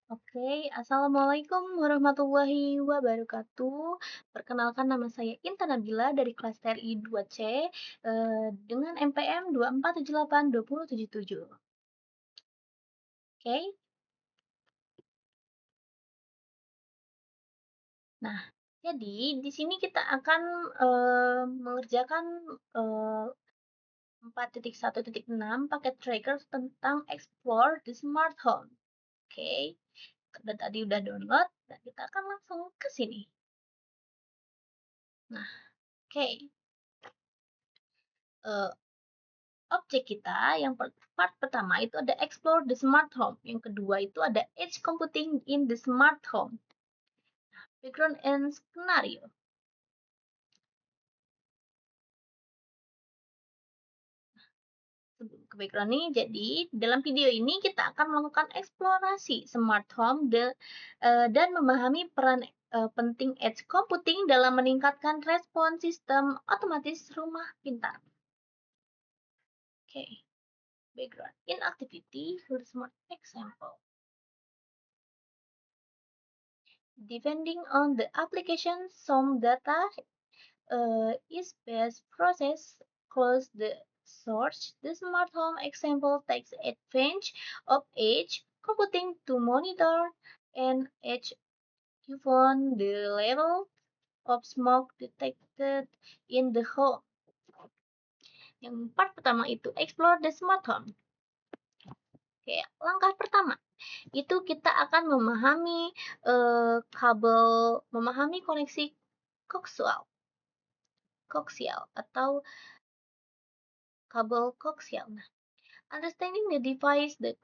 Oke, Assalamualaikum warahmatullahi wabarakatuh. Perkenalkan nama saya Intan Nabila dari kelas TRI 2C dengan NPM 2478277. Oke, nah jadi di sini kita akan mengerjakan eh, 4.1.6 paket tracker tentang explore the smart home. Oke, dan tadi udah download, dan kita akan langsung ke sini. Nah, oke. Eh, Objek kita yang part pertama itu ada explore the smart home, yang kedua itu ada edge computing in the smart home, background and scenario. Sebelum ke background nih, jadi dalam video ini kita akan melakukan eksplorasi smart home dan memahami peran penting edge computing dalam meningkatkan respon sistem otomatis rumah pintar. Oke, background in activity for smart example. Depending on the application, some data is best processed close the source. The smart home example takes advantage of edge computing to monitor and edge given the level of smoke detected in the home. Yang part pertama itu explore the smart home. Oke, langkah pertama itu kita akan memahami koneksi koaksial atau kabel koaksial. Nah, understanding the device that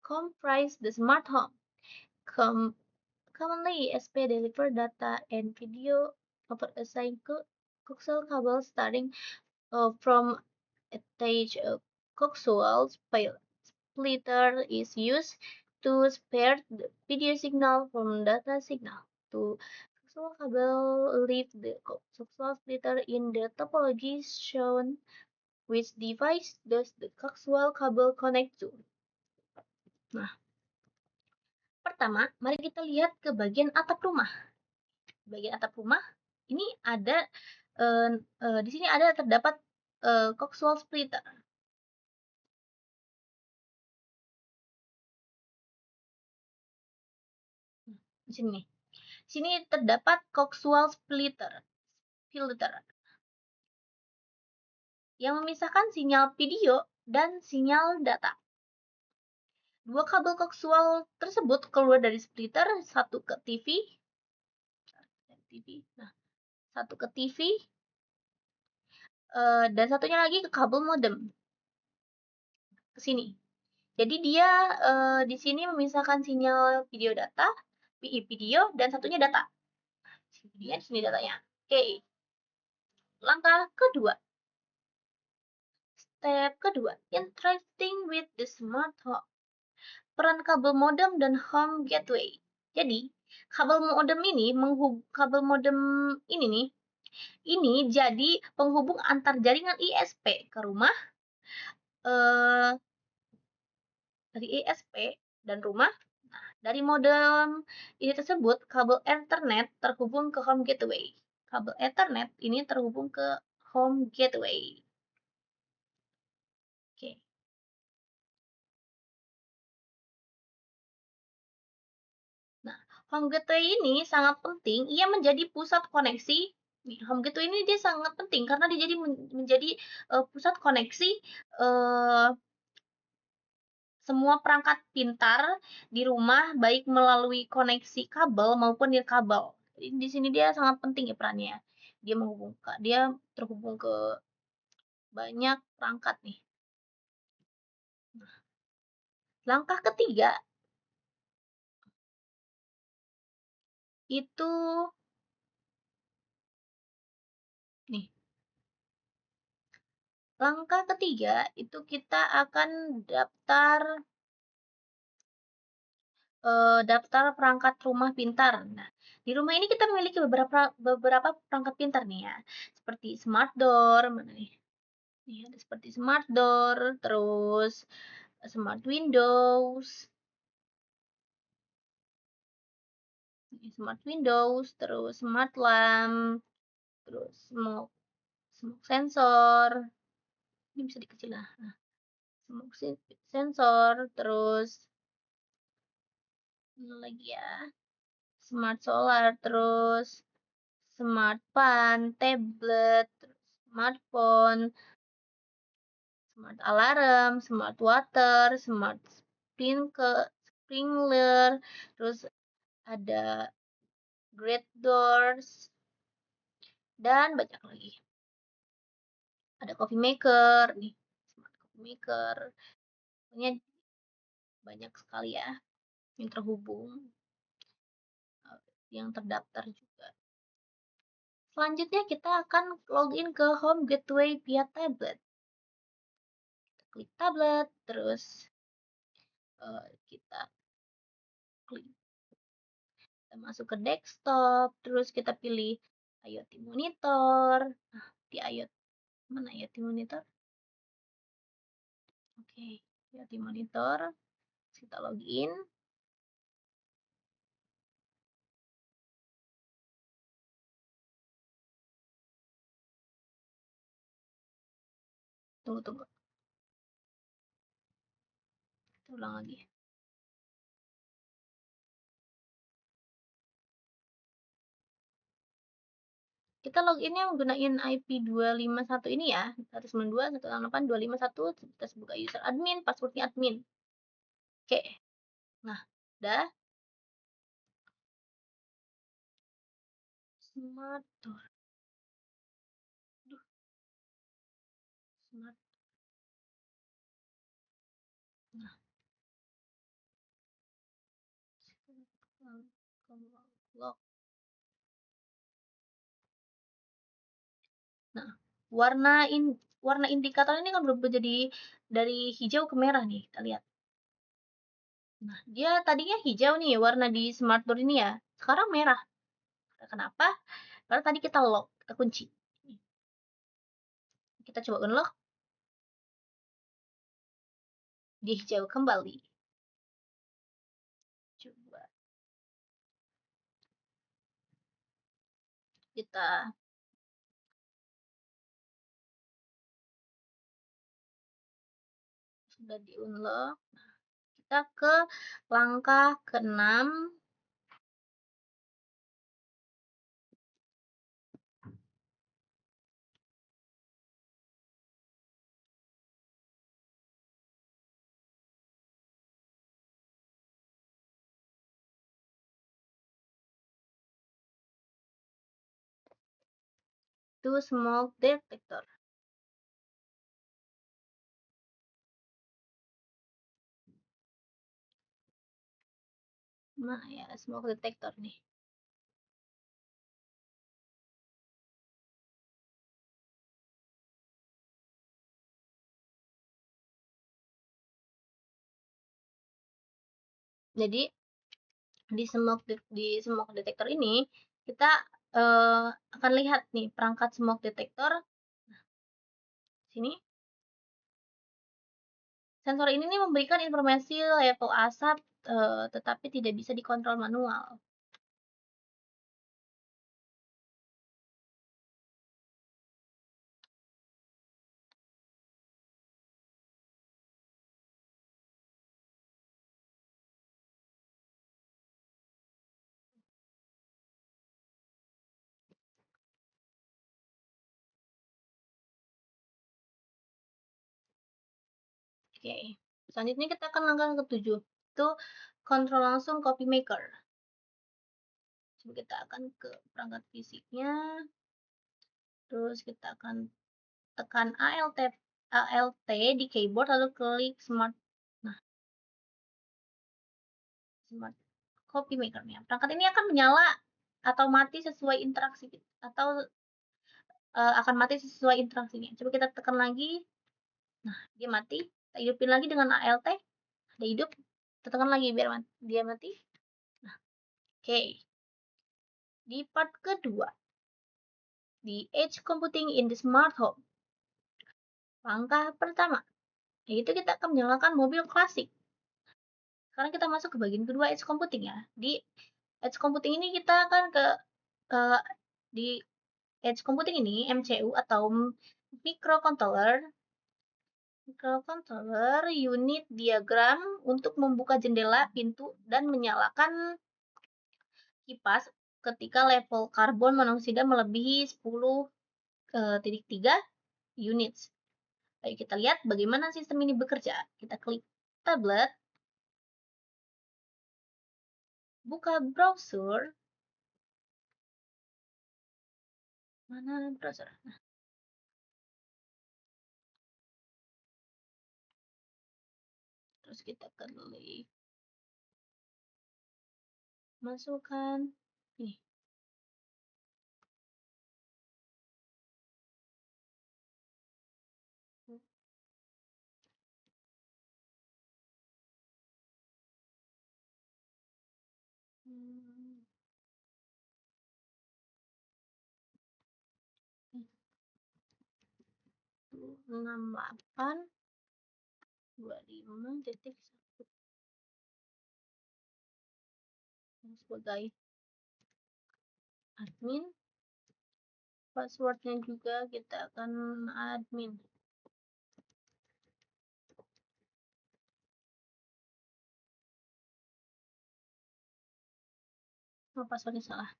comprise the smart home. Commonly, ESP deliver data and video over a coaxial cable starting from attached coaxial splitter is used to spare the video signal from data signal. To coaxial cable leave the coaxial splitter in the topology shown. Which device does the coaxial cable connect to? Nah, pertama, mari kita lihat ke bagian atap rumah. Bagian atap rumah ini ada di sini terdapat coaxial splitter. Di sini. Sini terdapat coaxial splitter yang memisahkan sinyal video dan sinyal data. Dua kabel koaksial tersebut keluar dari splitter, satu ke TV. Nah, satu ke TV dan satunya lagi ke kabel modem ke sini. Jadi dia di sini memisahkan sinyal video dan satunya data. Di sini datanya. Oke. Langkah kedua. Step kedua, interacting with the smart home. Peran kabel modem dan home gateway. Jadi, kabel modem ini nih, ini jadi penghubung antar jaringan ISP ke rumah dari ISP dan rumah. Nah, dari modem ini tersebut, kabel Ethernet terhubung ke home gateway. Kabel Ethernet ini terhubung ke home gateway. Oke. Nah, home gateway ini sangat penting. Ia menjadi pusat koneksi. Home gateway ini dia sangat penting karena dia jadi menjadi pusat koneksi semua perangkat pintar di rumah, baik melalui koneksi kabel maupun nirkabel. Jadi di sini dia sangat penting ya perannya. Dia terhubung ke banyak perangkat nih. Langkah ketiga itu nih. Langkah ketiga itu kita akan daftar perangkat rumah pintar. Nah, di rumah ini kita memiliki beberapa perangkat pintar nih ya, seperti smart door, mana nih? Nih ada seperti smart door, terus smart windows, smart windows, terus smart lamp, terus smoke sensor. Ini bisa dikecil lah. Nah, smoke sensor, terus ini lagi ya, smart solar, terus smart fan, tablet, terus smartphone, smart alarm, smart water, smart sprinkler, terus ada great doors, dan banyak lagi. Ada coffee maker nih, smart coffee maker. Pokoknya banyak sekali ya yang terhubung, yang terdaftar juga. Selanjutnya kita akan login ke home gateway via tablet. Kita klik tablet, terus kita klik, kita masuk ke desktop, terus kita pilih IoT monitor. Nah, di IoT mana IoT monitor? Oke, IoT monitor. Kita login. Tunggu. Kita ulang lagi. Kita loginnya menggunakan IP 251 ini ya, 192.168.251. Kita buka user admin, passwordnya admin. Oke. Nah, udah. Smart door. Aduh, smart. Nah, lock. Nah, warna indikator ini kan berubah jadi dari hijau ke merah nih, kita lihat. Nah, dia tadinya hijau nih warna di smart door ini ya. Sekarang merah. Kenapa? Karena tadi kita lock, kita kunci. Kita coba unlock. Dia hijau kembali. Coba kita sudah di unlock. Kita ke langkah ke-6. To smoke detector. Nah ya, smoke detector nih. Jadi di smoke detector ini kita akan lihat nih perangkat smoke detector. Nah, sini sensor ini nih memberikan informasi level asap, tetapi tidak bisa dikontrol manual. Oke, selanjutnya kita akan langkah ke-7, itu kontrol langsung copy maker. Coba kita akan ke perangkat fisiknya, terus kita akan tekan ALT di keyboard lalu klik smart. Nah, smart copy makernya. Perangkat ini akan menyala atau mati sesuai interaksi atau akan mati sesuai interaksinya. Coba kita tekan lagi. Nah, dia mati. Kita hidupin lagi dengan ALT. Dia hidup. Kita tekan lagi biar dia mati. Nah, oke. Di part kedua, di Edge Computing in the Smart Home. Langkah pertama, yaitu kita akan menyalakan mobil klasik. Sekarang kita masuk ke bagian kedua Edge Computing ya. Di Edge computing ini kita kan uh, di edge computing ini MCU atau microcontroller unit diagram untuk membuka jendela, pintu, dan menyalakan kipas ketika level karbon monoksida melebihi 10,3 units. Ayo kita lihat bagaimana sistem ini bekerja. Kita klik tablet, buka browser. Mana browser? Nah, terus kita klik masukkan nih. Hmm. 6825.1 sebagai admin. Passwordnya juga kita akan admin. Oh, passwordnya salah.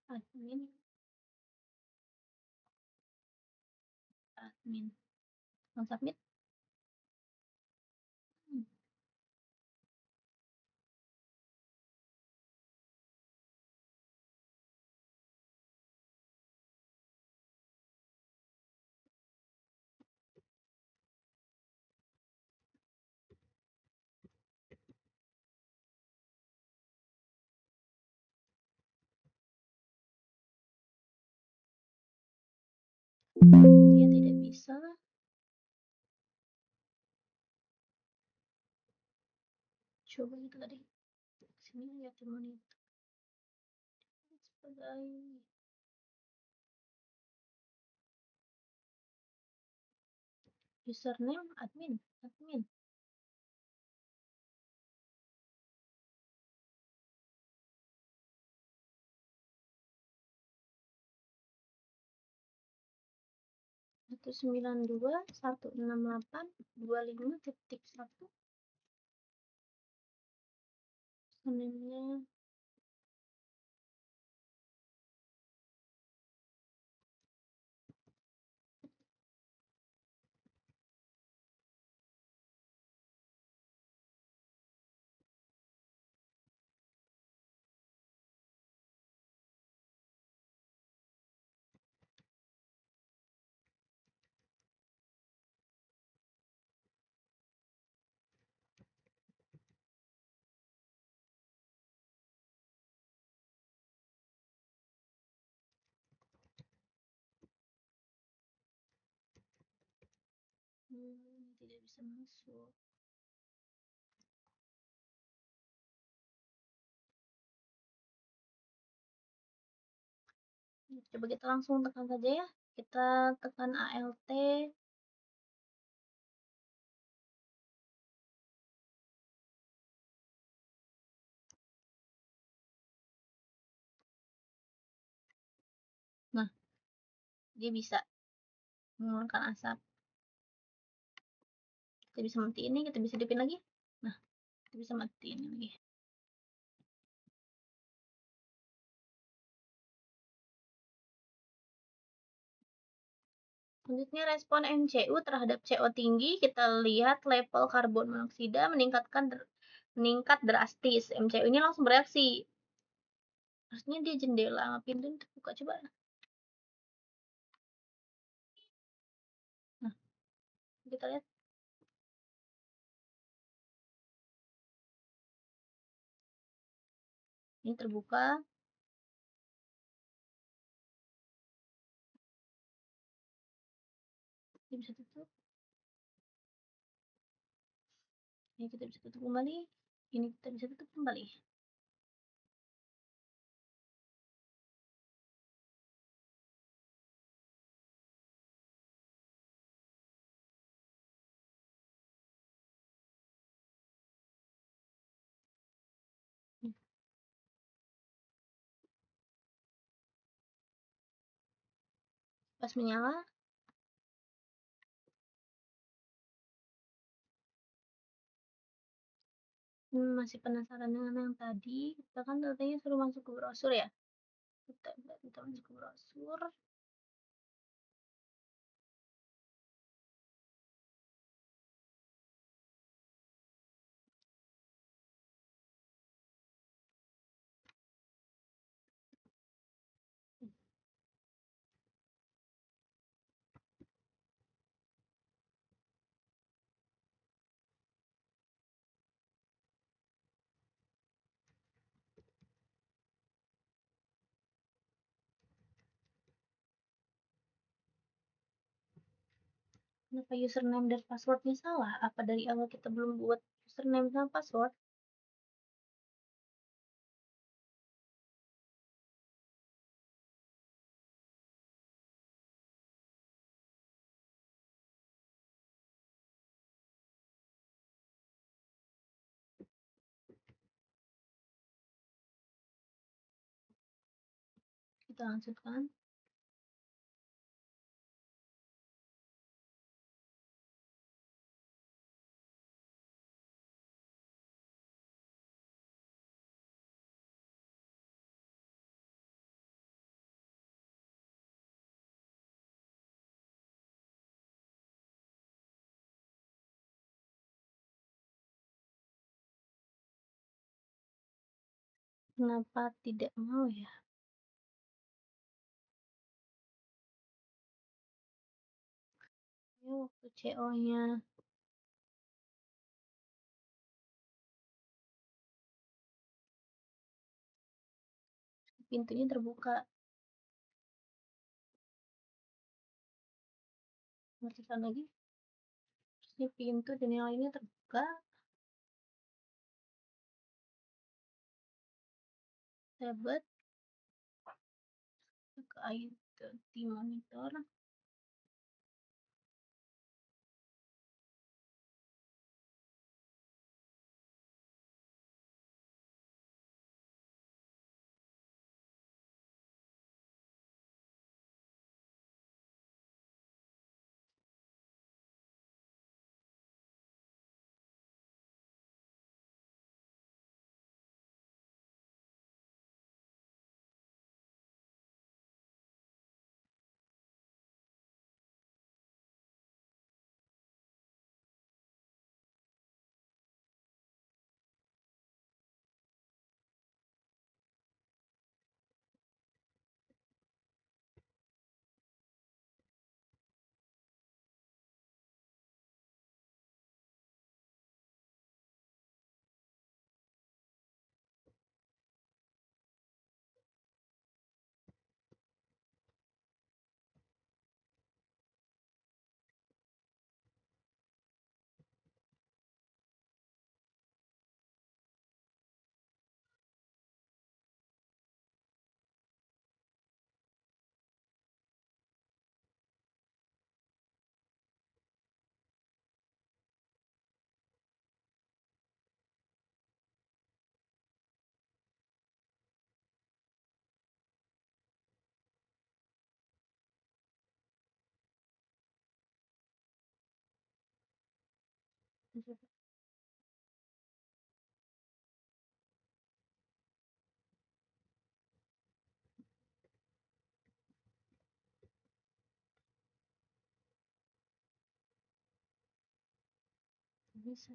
Admin. Submit. Dia tidak bisa. Coba itu tadi. Sini lihat di monitor. Sebagai username admin. 192.168.25.1. Username-nya tidak bisa masuk. Coba kita langsung tekan saja ya. Kita tekan ALT. Nah, dia bisa mengeluarkan asap. Kita bisa mati ini, kita bisa hidupin lagi. Nah, kita bisa matiin lagi. Selanjutnya respon MCU terhadap CO tinggi, kita lihat level karbon monoksida meningkat drastis. MCU ini langsung bereaksi. Harusnya dia jendela sama pintu terbuka, coba. Nah, kita lihat. Ini terbuka. Ini bisa tutup. Ini kita bisa tutup kembali. Ini kita bisa tutup kembali. Pas menyala, masih penasaran dengan yang tadi, kita kan katanya suruh masuk ke brosur ya. Kita masuk ke brosur. Kenapa username dan passwordnya salah? Apa dari awal kita belum buat username sama password? Kita lanjutkan. Kenapa tidak mau ya? Ya waktu CO-nya pintunya terbuka. Matikan lagi. Terus ini pintu dan yang lainnya terbuka. Tablet ke IT monitor. Bisa.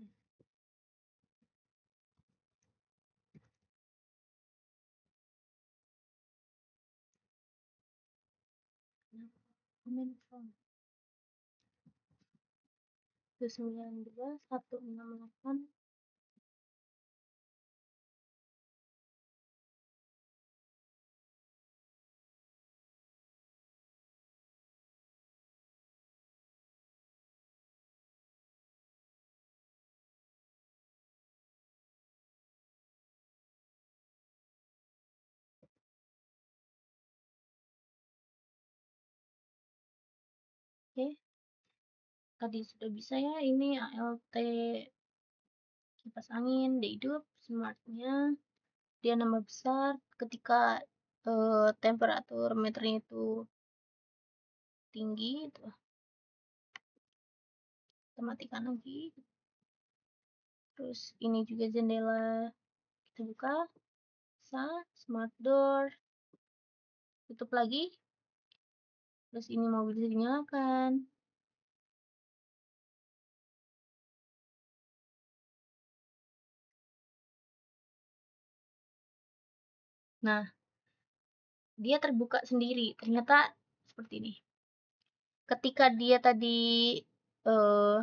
Kenapa? Comment from 192 168. Oke, tadi sudah bisa ya. Ini ALT kipas angin, dia hidup, smartnya dia nambah besar ketika temperatur meternya itu tinggi itu. Kita matikan lagi. Terus ini juga jendela, kita buka. Smart door, tutup lagi. Terus ini mobil bisa dinyalakan. Nah, dia terbuka sendiri. Ternyata seperti ini. Ketika dia tadi eh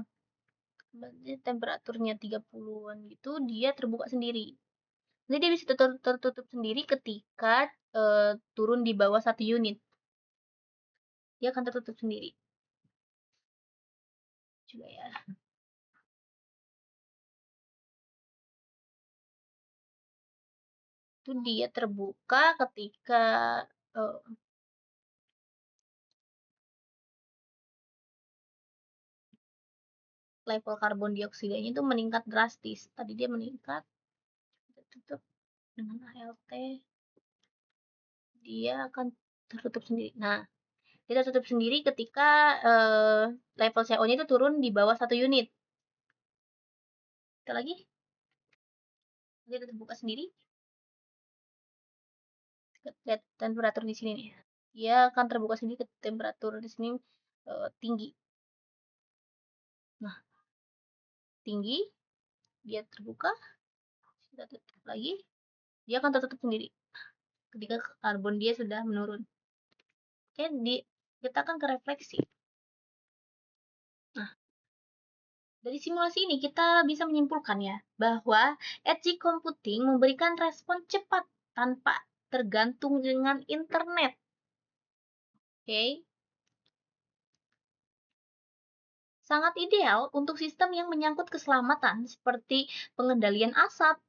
temperaturnya 30-an gitu, dia terbuka sendiri. Jadi dia bisa tertutup sendiri ketika turun di bawah 1 unit. Dia akan tertutup sendiri. Juga ya. Itu dia terbuka ketika uh, level karbon dioksidanya itu meningkat drastis. Tadi dia meningkat, kita tutup dengan ALT, dia akan tertutup sendiri. Nah, dia tertutup sendiri ketika level CO-nya itu turun di bawah 1 unit. Kita lagi, dia terbuka sendiri. Lihat temperatur di sini nih. Dia akan terbuka sendiri ke temperatur di sini tinggi. Nah, tinggi, dia terbuka, kita tutup lagi, dia akan tertutup sendiri ketika karbon dia sudah menurun. Oke, kita akan ke refleksi. Nah, dari simulasi ini kita bisa menyimpulkan ya bahwa edge computing memberikan respon cepat tanpa tergantung dengan internet. Oke. Sangat ideal untuk sistem yang menyangkut keselamatan seperti pengendalian asap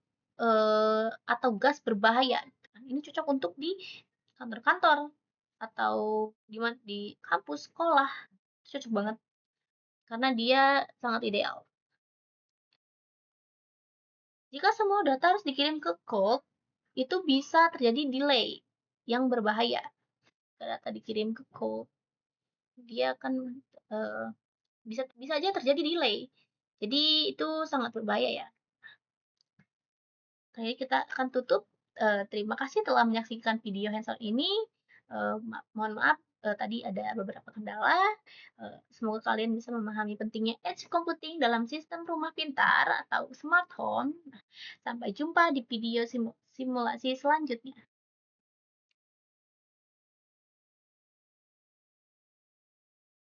atau gas berbahaya. Ini cocok untuk di kantor-kantor atau di kampus sekolah. Cocok banget karena dia sangat ideal. Jika semua data harus dikirim ke cloud, itu bisa terjadi delay yang berbahaya. Data dikirim ke cloud, dia akan bisa aja terjadi delay. Jadi itu sangat berbahaya ya. Jadi kita akan tutup. Terima kasih telah menyaksikan video hands-on ini. Mohon maaf tadi ada beberapa kendala. Semoga kalian bisa memahami pentingnya edge computing dalam sistem rumah pintar atau smart home. Sampai jumpa di video simulasi selanjutnya.